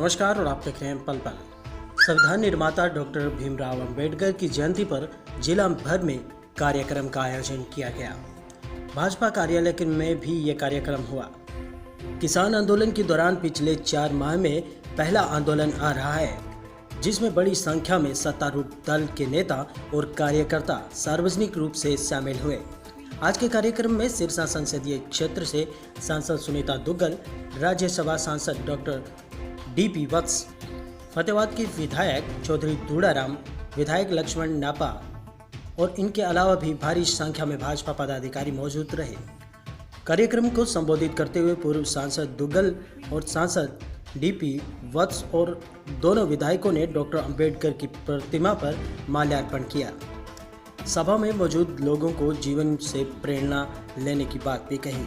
नमस्कार और आप देख रहे हैं पल पल। संविधान निर्माता डॉक्टर भीमराव अंबेडकर की जयंती पर जिला भर में कार्यक्रम का आयोजन किया गया। भाजपा कार्यालय में भी ये कार्यक्रम हुआ। किसान आंदोलन के दौरान पिछले 4 माह में पहला आंदोलन आ रहा है, जिसमें बड़ी संख्या में सत्तारूढ़ दल के नेता और कार्यकर्ता सार्वजनिक रूप से शामिल हुए। आज के कार्यक्रम में सिरसा संसदीय क्षेत्र से सांसद सुनीता दुग्गल, राज्यसभा सांसद डॉक्टर डीपी वत्स, फतेहाबाद के विधायक चौधरी दूड़ाराम, विधायक लक्ष्मण नापा और इनके अलावा भी भारी संख्या में भाजपा पदाधिकारी मौजूद रहे। कार्यक्रम को संबोधित करते हुए पूर्व सांसद दुग्गल और सांसद डीपी वत्स और दोनों विधायकों ने डॉक्टर अंबेडकर की प्रतिमा पर माल्यार्पण किया। सभा में मौजूद लोगों को जीवन से प्रेरणा लेने की बात भी कही।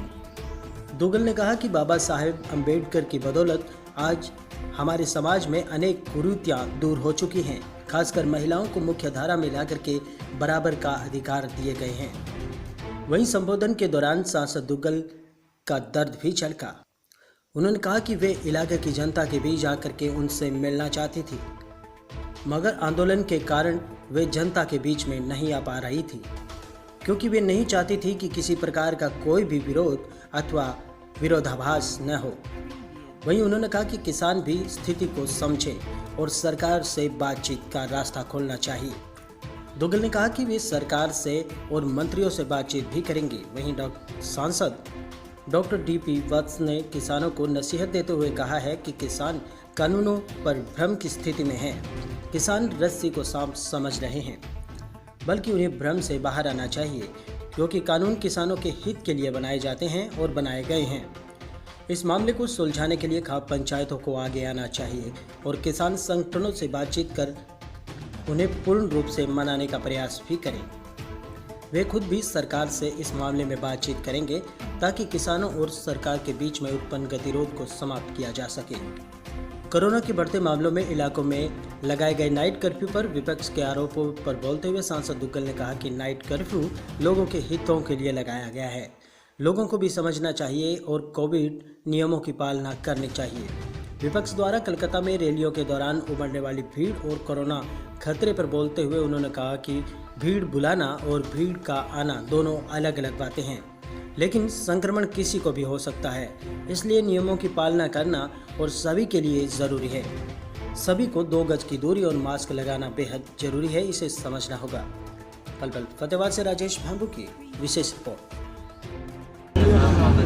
दुग्गल ने कहा कि बाबा साहेब अंबेडकर की बदौलत आज हमारे समाज में अनेक कुरीतियां दूर हो चुकी हैं। खासकर महिलाओं को मुख्य धारा में लाकर के बराबर का अधिकार दिए गए हैं। वहीं संबोधन के दौरान सांसद दुग्गल का दर्द भी छलका। उन्होंने कहा कि वे इलाके की जनता के बीच आकर के उनसे मिलना चाहती थी, मगर आंदोलन के कारण वे जनता के बीच में नहीं आ पा रही थी, क्योंकि वे नहीं चाहती थी कि किसी प्रकार का कोई भी विरोध अथवा विरोधाभास न हो। वहीं उन्होंने कहा कि किसान भी स्थिति को समझे और सरकार से बातचीत का रास्ता खोलना चाहिए। दुग्गल ने कहा कि वे सरकार से और मंत्रियों से बातचीत भी करेंगे। वहीं सांसद डॉक्टर डीपी वत्स ने किसानों को नसीहत देते हुए कहा है कि किसान कानूनों पर भ्रम की स्थिति में हैं। किसान रस्सी को सांप समझ रहे हैं, बल्कि उन्हें भ्रम से बाहर आना चाहिए, क्योंकि कानून किसानों के हित के लिए बनाए जाते हैं और बनाए गए हैं। इस मामले को सुलझाने के लिए खाप पंचायतों को आगे आना चाहिए और किसान संगठनों से बातचीत कर उन्हें पूर्ण रूप से मनाने का प्रयास भी करें। वे खुद भी सरकार से इस मामले में बातचीत करेंगे, ताकि किसानों और सरकार के बीच में उत्पन्न गतिरोध को समाप्त किया जा सके। कोरोना के बढ़ते मामलों में इलाकों में लगाए गए नाइट कर्फ्यू पर विपक्ष के आरोपों पर बोलते हुए सांसद दुग्गल ने कहा कि नाइट कर्फ्यू लोगों के हितों के लिए लगाया गया है। लोगों को भी समझना चाहिए और कोविड नियमों की पालना करनी चाहिए। विपक्ष द्वारा कलकत्ता में रैलियों के दौरान उमड़ने वाली भीड़ और कोरोना खतरे पर बोलते हुए उन्होंने कहा कि भीड़ बुलाना और भीड़ का आना दोनों अलग अलग बातें हैं, लेकिन संक्रमण किसी को भी हो सकता है। इसलिए नियमों की पालना करना और सभी के लिए ज़रूरी है। सभी को 2 गज की दूरी और मास्क लगाना बेहद जरूरी है, इसे समझना होगा। पल पल फतेहाबाद से राजेश भांबू की विशेष रिपोर्ट।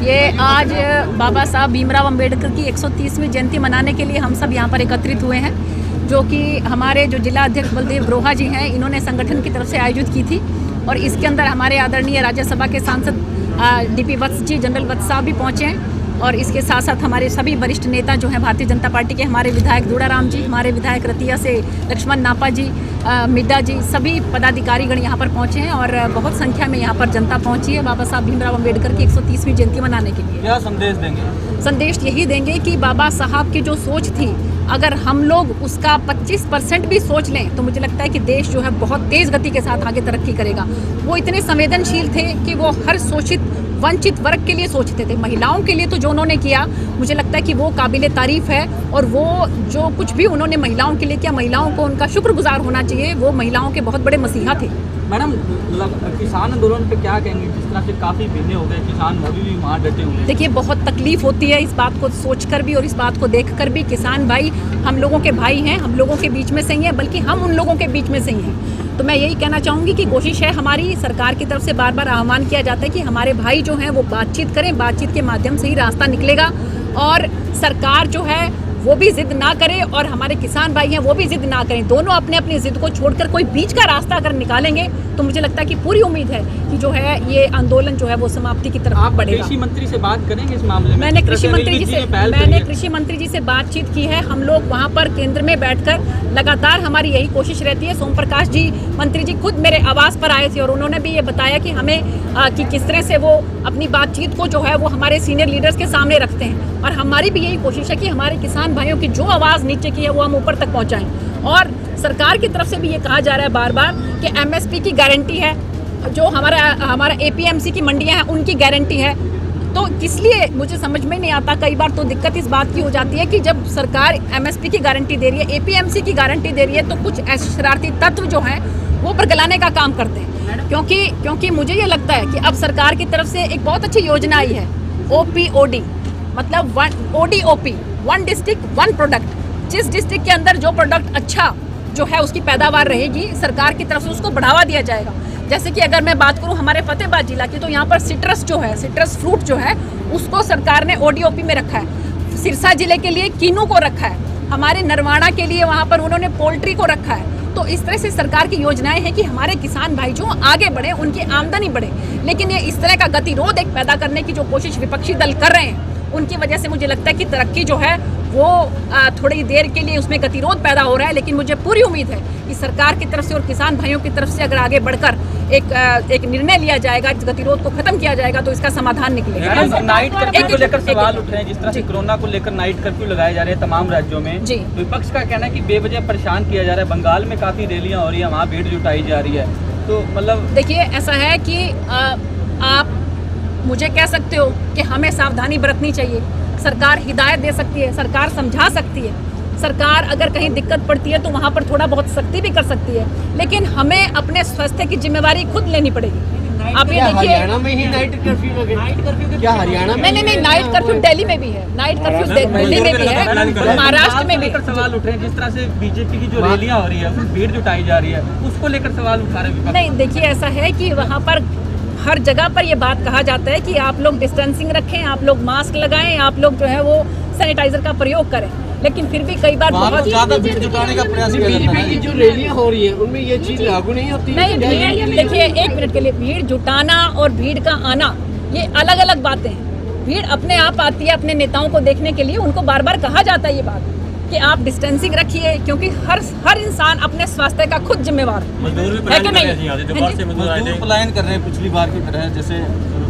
ये आज बाबा साहब भीमराव अंबेडकर की 130वीं जयंती मनाने के लिए हम सब यहाँ पर एकत्रित हुए हैं, जो कि हमारे जो जिला अध्यक्ष बलदेव ब्रोहा जी हैं, इन्होंने संगठन की तरफ से आयोजित की थी। और इसके अंदर हमारे आदरणीय राज्यसभा के सांसद डीपी वत्स जी, जनरल वत्स साहब भी पहुँचे हैं। और इसके साथ साथ हमारे सभी वरिष्ठ नेता जो हैं भारतीय जनता पार्टी के, हमारे विधायक दूड़ाराम जी, हमारे विधायक रतिया से लक्ष्मण नापा जी, मिड्डा जी, सभी पदाधिकारीगण यहाँ पर पहुँचे हैं और बहुत संख्या में यहाँ पर जनता पहुँची है बाबा साहब भीमराव अंबेडकर की 130वीं जयंती मनाने के लिए। क्या संदेश देंगे? संदेश यही देंगे कि बाबा साहब की जो सोच थी, अगर हम लोग उसका 25% भी सोच लें तो मुझे लगता है कि देश जो है बहुत तेज़ गति के साथ आगे तरक्की करेगा। वो इतने संवेदनशील थे कि वो हर शोषित वंचित वर्ग के लिए सोचते थे। महिलाओं के लिए तो जो उन्होंने किया, मुझे लगता है कि वो काबिले तारीफ़ है। और वो जो कुछ भी उन्होंने महिलाओं के लिए किया, महिलाओं को उनका शुक्रगुजार होना चाहिए। वो महिलाओं के बहुत बड़े मसीहा थे। मैडम, किसान आंदोलन पे क्या कहेंगे? जिस तरह से काफ़ी भिन्न हो गए किसान, अभी भी वहाँ डटे हुए। देखिए, बहुत तकलीफ होती है इस बात को सोचकर भी और इस बात को देखकर भी। किसान भाई हम लोगों के भाई हैं, हम लोगों के बीच में से ही हैं, बल्कि हम उन लोगों के बीच में से ही हैं। तो मैं यही कहना चाहूँगी कि कोशिश है हमारी, सरकार की तरफ से बार बार आह्वान किया जाता है कि हमारे भाई जो हैं वो बातचीत करें, बातचीत के माध्यम से ही रास्ता निकलेगा। और सरकार जो है वो भी जिद ना करे और हमारे किसान भाई हैं वो भी जिद ना करें। दोनों अपने अपनी जिद को छोड़कर कोई बीच का रास्ता अगर निकालेंगे तो मुझे लगता है कि पूरी उम्मीद है कि जो है ये आंदोलन जो है वो समाप्ति की तरफ बढ़ेगा। कृषि मंत्री से बात करेंगे इस मामले में? मैंने कृषि मंत्री जी से बातचीत की है। हम लोग वहाँ पर केंद्र में बैठकर लगातार हमारी यही कोशिश रहती है। सोम प्रकाश जी मंत्री जी खुद मेरे आवास पर आए थे और उन्होंने भी ये बताया कि हमें कि किस तरह से वो अपनी बातचीत को जो है वो हमारे सीनियर लीडर्स के सामने रखते हैं। और हमारी भी यही कोशिश है कि हमारे किसान भाइयों की जो आवाज़ नीचे की है वो हम ऊपर तक पहुँचाएं। और सरकार की तरफ से भी ये कहा जा रहा है बार बार कि MSP की गारंटी है, जो हमारा APMC की मंडियां हैं उनकी गारंटी है। तो किस लिए मुझे समझ में नहीं आता। कई बार तो दिक्कत इस बात की हो जाती है कि जब सरकार एमएसपी की गारंटी दे रही है, एपीएमसी की गारंटी दे रही है, तो कुछ ऐसे शरारती तत्व जो हैं वो बरगलाने का काम करते हैं। क्योंकि मुझे ये लगता है कि अब सरकार की तरफ से एक बहुत अच्छी योजना आई है, OPOD, मतलब ODOP, one district one product. जिस डिस्ट्रिक्ट के अंदर जो प्रोडक्ट अच्छा जो है उसकी पैदावार रहेगी, सरकार की तरफ से उसको बढ़ावा दिया जाएगा। जैसे कि अगर मैं बात करूं हमारे फतेहाबाद जिला की, तो यहाँ पर सिट्रस जो है, सिट्रस फ्रूट जो है, उसको सरकार ने ODOP में रखा है। सिरसा जिले के लिए कीनू को रखा है, हमारे नरवाड़ा के लिए वहाँ पर उन्होंने पोल्ट्री को रखा है। तो इस तरह से सरकार की योजनाएं हैं कि हमारे किसान भाई जो आगे बढ़े, उनकी आमदनी बढ़े। लेकिन ये इस तरह का गतिरोध एक पैदा करने की जो कोशिश विपक्षी दल कर रहे हैं, उनकी वजह से मुझे लगता है कि तरक्की जो है वो थोड़ी देर के लिए उसमें गतिरोध पैदा हो रहा है। लेकिन मुझे पूरी उम्मीद है कि सरकार की तरफ से और किसान भाइयों की तरफ से अगर आगे बढ़कर एक निर्णय लिया जाएगा, इस गतिरोध को खत्म किया जाएगा, तो इसका समाधान निकलेगा। नाइट कर्फ्यू को लेकर सवाल उठ रहे हैं, जिस तरह से कोरोना को लेकर नाइट कर्फ्यू लगाए जा रहे हैं तमाम राज्यों में। जी। विपक्ष का कहना है कि बेवजह परेशान किया जा रहा है। बंगाल में काफी रैलियां हो रही है, वहाँ भीड़ जुटाई जा रही है। तो मतलब देखिए, ऐसा है कि आप मुझे कह सकते हो कि हमें सावधानी बरतनी चाहिए। सरकार हिदायत दे सकती है, सरकार समझा सकती है, सरकार अगर कहीं दिक्कत पड़ती है तो वहाँ पर थोड़ा बहुत सख्ती भी कर सकती है। लेकिन हमें अपने स्वास्थ्य की जिम्मेवारी खुद लेनी पड़ेगी। आप ये देखिए, हरियाणा में ही नाइट कर्फ्यू लगे। क्या हरियाणा में? नहीं, नाइट कर्फ्यू दिल्ली में भी है, नाइट कर्फ्यू दिल्ली में भी है, महाराष्ट्र में भी। सवाल उठ रहे हैं, जिस तरह से बीजेपी की जो रैलियां हो रही है, उसमें भीड़ जुटाई जा रही है, उसको लेकर सवाल उठा रहे हैं। नहीं, देखिए, ऐसा है कि वहाँ पर हर जगह पर ये बात कहा जाता है कि आप लोग डिस्टेंसिंग रखें, आप लोग मास्क लगाएं, आप लोग जो है वो सैनिटाइजर का प्रयोग करें। लेकिन फिर भी कई बार बहुत ज्यादा भीड़ जुटाने का प्रयास किया जाता है। बीजेपी की जो रैलियां हो रही है उनमें ये चीज लागू नहीं होती। नहीं, भीड़ देखिए, एक मिनट के लिए भीड़ जुटाना और भीड़ का आना ये अलग अलग बातें हैं। भीड़ अपने आप आती है अपने नेताओं को देखने के लिए, उनको बार बार कहा जाता है ये बात कि आप डिस्टेंसिंग रखिए, क्योंकि हर इंसान अपने स्वास्थ्य का खुद जिम्मेवार है कि नहीं? मजदूर पलायन कर रहे हैं पिछली बार की तरह, जैसे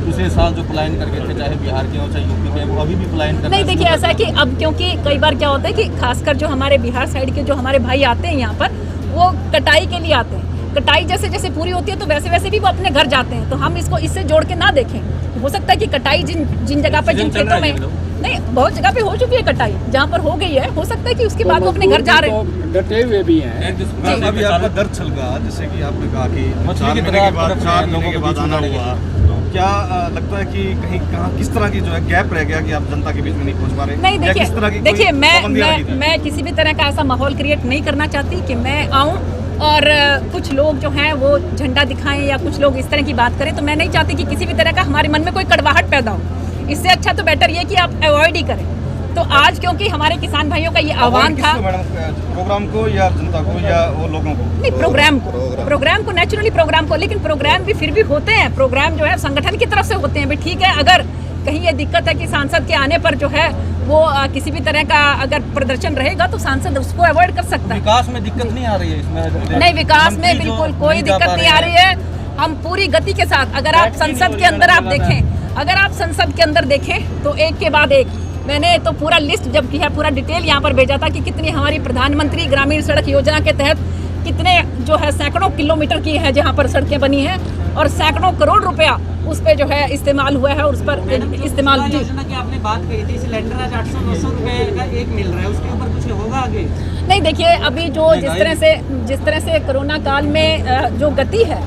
पिछले साल जो पलायन करके थे, चाहे बिहार के हो चाहे यूपी के, वो अभी भी पलायन कर रहे हैं। नहीं, देखिए, ऐसा है कि अब क्योंकि कई बार क्या होता है कि खासकर जो हमारे बिहार साइड के जो हमारे भाई आते हैं यहाँ पर, वो कटाई के लिए आते हैं। कटाई जैसे जैसे पूरी होती है तो वैसे वैसे भी वो अपने घर जाते हैं। तो हम इसको इससे जोड़ के ना देखें। हो सकता है कि कटाई जिन जगह पर, जिन खेतों में नहीं, बहुत जगह पे हो चुकी है कटाई, जहाँ पर हो गई है, हो सकता है कि उसके बाद वो अपने घर जा रहे हैं। डटे हुए भी हैं। अभी आपका दर्द छलका, जैसे कि आपने कहा कि 4 महीने के बाद आना हुआ, क्या लगता है कि कहीं कहाँ किस तरह की जो है गैप रह गया कि आप जनता के बीच में नहीं पहुंच पा रहे? नहीं, देखिए, मैं किसी भी तरह का ऐसा माहौल क्रिएट नहीं करना चाहती कि मैं आऊँ और कुछ लोग जो हैं वो झंडा दिखाएं या कुछ लोग इस तरह की बात करें। तो मैं नहीं चाहती कि किसी भी तरह का हमारे मन में कोई कड़वाहट पैदा हो। इससे अच्छा तो बेटर ये कि आप अवॉइड ही करें। तो आज क्योंकि हमारे किसान भाइयों का ये आह्वान था, प्रोग्राम को या जनता को या वो लोगों को? नहीं, प्रोग्राम को नेचुरली प्रोग्राम को, लेकिन प्रोग्राम भी फिर भी होते हैं। प्रोग्राम जो है संगठन की तरफ से होते हैं भी, ठीक है। अगर कहीं ये दिक्कत है कि सांसद के आने पर जो है वो किसी भी तरह का अगर प्रदर्शन रहेगा तो सांसद उसको अवॉइड कर सकता है। विकास में दिक्कत नहीं आ रही है इसमें? नहीं, विकास में बिल्कुल कोई दिक्कत नहीं आ रही है। हम पूरी गति के साथ, अगर आप संसद के अंदर आप देखें, अगर आप संसद के अंदर देखें तो एक के बाद एक, मैंने तो पूरा लिस्ट जब की है, पूरा डिटेल यहाँ पर भेजा था कि कितनी हमारी प्रधानमंत्री ग्रामीण सड़क योजना के तहत कितने जो है सैकड़ों किलोमीटर की है जहाँ पर सड़कें बनी हैं, और सैकड़ों करोड़ रुपया उस पर जो है इस्तेमाल हुआ है, और उस पर इस्तेमाल की आपने बात कही थी, सिलेंडर आज 800-900 रुपए का एक मिल रहा है, उसके ऊपर कुछ होगा आगे? नहीं, देखिए, अभी जो जिस तरह से कोरोना काल में जो गति है,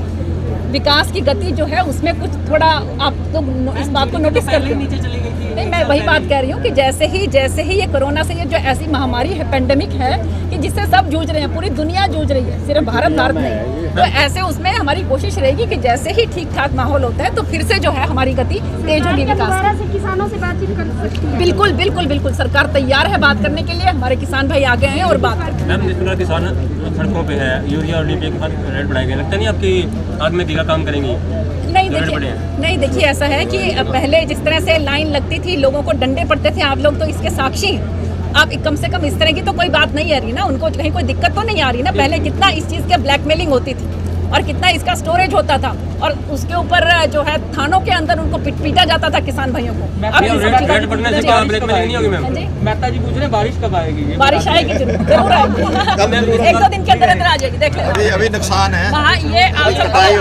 विकास की गति जो है, उसमें कुछ थोड़ा आप लोग इस बात को नोटिस कर लें। नीचे चली गई थी। नहीं, मैं वही बात कह रही हूँ कि जैसे ही ये कोरोना से, ये जो ऐसी महामारी है, पेंडेमिक है, कि जिससे सब जूझ रहे हैं, पूरी दुनिया जूझ रही है, सिर्फ भारत नहीं। तो ऐसे उसमें हमारी कोशिश रहेगी कि जैसे ही ठीक ठाक माहौल होता है तो फिर से जो है हमारी गति तेज होगी विकास की। किसानों से बातचीत कर सकती है? बिल्कुल, सरकार तैयार है बात करने के लिए। हमारे किसान भाई आगे हैं और बात करते हैं। मैम, जिस प्रकार किसान सड़कों पे है, यूरिया और डीपीए के रेट बढ़ाए गए, लगता नहीं आपकी आत्महत्या का काम करेंगी? नहीं, देखिए, ऐसा है कि पहले जिस तरह से लाइन लगती थी, लोगों को डंडे पड़ते थे, आप लोग तो इसके साक्षी हैं। आप कम से कम इस तरह की तो कोई बात नहीं आ रही ना, उनको कहीं कोई दिक्कत तो नहीं आ रही ना। पहले कितना इस चीज़ की ब्लैकमेलिंग होती थी और कितना इसका स्टोरेज होता था, और उसके ऊपर जो है थानों के अंदर उनको पीटा जाता था किसान भाइयों को। रेट बढ़ने से क्या ब्लैकमेलिंग नहीं होगी मैम? मेहता जी पूछ रहे हैं बारिश कब आएगी? बारिश आएगी, जरूर आएगी। 1-2 दिन के अंदर आ जाएगी, देख लेना। अभी नुकसान है। हाँ, ये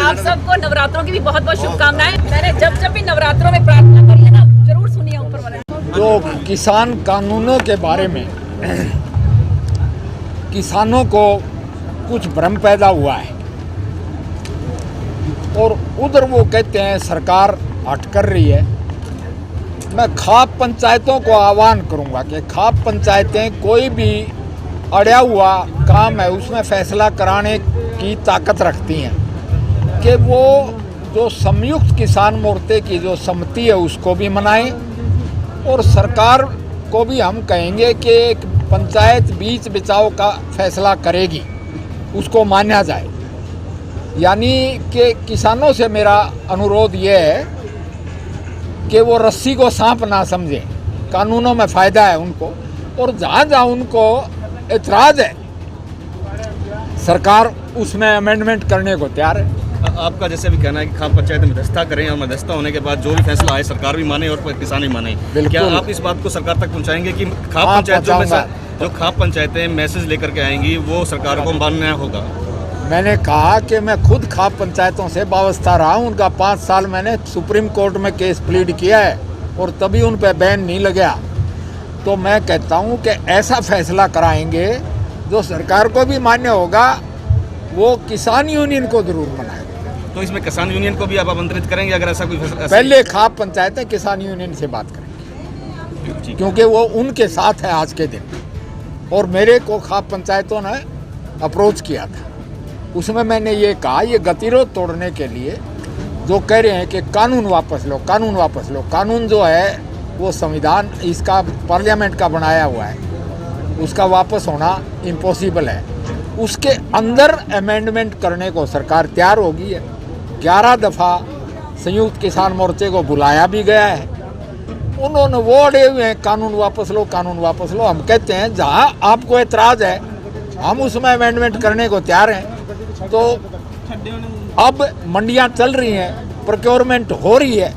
आप सबको नवरात्रों की भी बहुत बहुत शुभकामनाएं। मैंने जब भी नवरात्रों में प्रार्थना करी है ना, जरूर जो किसान कानूनों के बारे में किसानों को कुछ भ्रम पैदा हुआ है और उधर वो कहते हैं सरकार हट कर रही है। मैं खाप पंचायतों को आह्वान करूंगा कि खाप पंचायतें कोई भी अड़ा हुआ काम है उसमें फैसला कराने की ताकत रखती हैं कि वो जो संयुक्त किसान मोर्चे की जो सम्मति है उसको भी मनाएं और सरकार को भी हम कहेंगे कि एक पंचायत बीच बचाव का फैसला करेगी उसको माना जाए। यानी कि किसानों से मेरा अनुरोध ये है कि वो रस्सी को सांप ना समझें, कानूनों में फ़ायदा है उनको और जहाँ जहाँ उनको एतराज़ है सरकार उसमें अमेंडमेंट करने को तैयार है। आपका जैसे भी कहना है कि खाप पंचायत मध्यस्थता करें और मध्यस्थता होने के बाद जो भी फैसला आए सरकार भी माने और किसान भी माने, क्या आप इस बात को सरकार तक पहुंचाएंगे कि खाप पंचायत जो खाप पंचायतें मैसेज लेकर के आएंगी वो सरकार को मानना होगा? मैंने कहा कि मैं खुद खाप पंचायतों से वाबस्ता रहा हूँ, उनका 5 साल मैंने सुप्रीम कोर्ट में केस प्लीड किया है और तभी उन पर बैन नहीं लगा। तो मैं कहता हूँ कि ऐसा फैसला कराएंगे जो सरकार को भी मान्य होगा, वो किसान यूनियन को जरूर मनाएगा। तो इसमें किसान यूनियन को भी आप आमंत्रित करेंगे अगर ऐसा कोई पहले खाप पंचायतें किसान यूनियन से बात करेंगे क्योंकि वो उनके साथ है आज के दिन। और मेरे को खाप पंचायतों ने अप्रोच किया था, उसमें मैंने ये कहा ये गतिरोध तोड़ने के लिए जो कह रहे हैं कि कानून वापस लो, कानून वापस लो। कानून जो है वो संविधान इसका पार्लियामेंट का बनाया हुआ है, उसका वापस होना इम्पॉसिबल है। उसके अंदर अमेंडमेंट करने को सरकार तैयार होगी है। 11 दफ़ा संयुक्त किसान मोर्चे को बुलाया भी गया है, उन्होंने वो अड़े हुए हैं कानून वापस लो, कानून वापस लो। हम कहते हैं जहाँ आपको एतराज़ है हम उसमें अमेंडमेंट करने को तैयार हैं। तो अब मंडियाँ चल रही हैं, प्रोक्योरमेंट हो रही है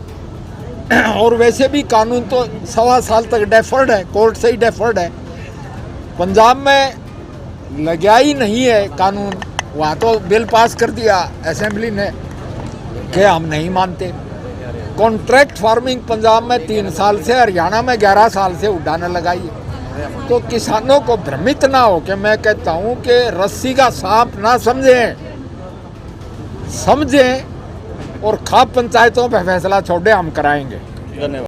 और वैसे भी कानून तो 1.25 साल तक डेफर्ड है, कोर्ट से ही डेफर्ड है। पंजाब में लगा ही नहीं है कानून, वहाँ तो बिल पास कर दिया असेंबली ने कि हम नहीं मानते। कॉन्ट्रैक्ट फार्मिंग पंजाब में 3 साल से, हरियाणा में 11 साल से उड़ाने लगाई है। तो किसानों को भ्रमित ना हो कि मैं कहता हूँ कि रस्सी का सांप ना समझें और खाप पंचायतों पर फैसला छोड़े, हम कराएंगे। धन्यवाद।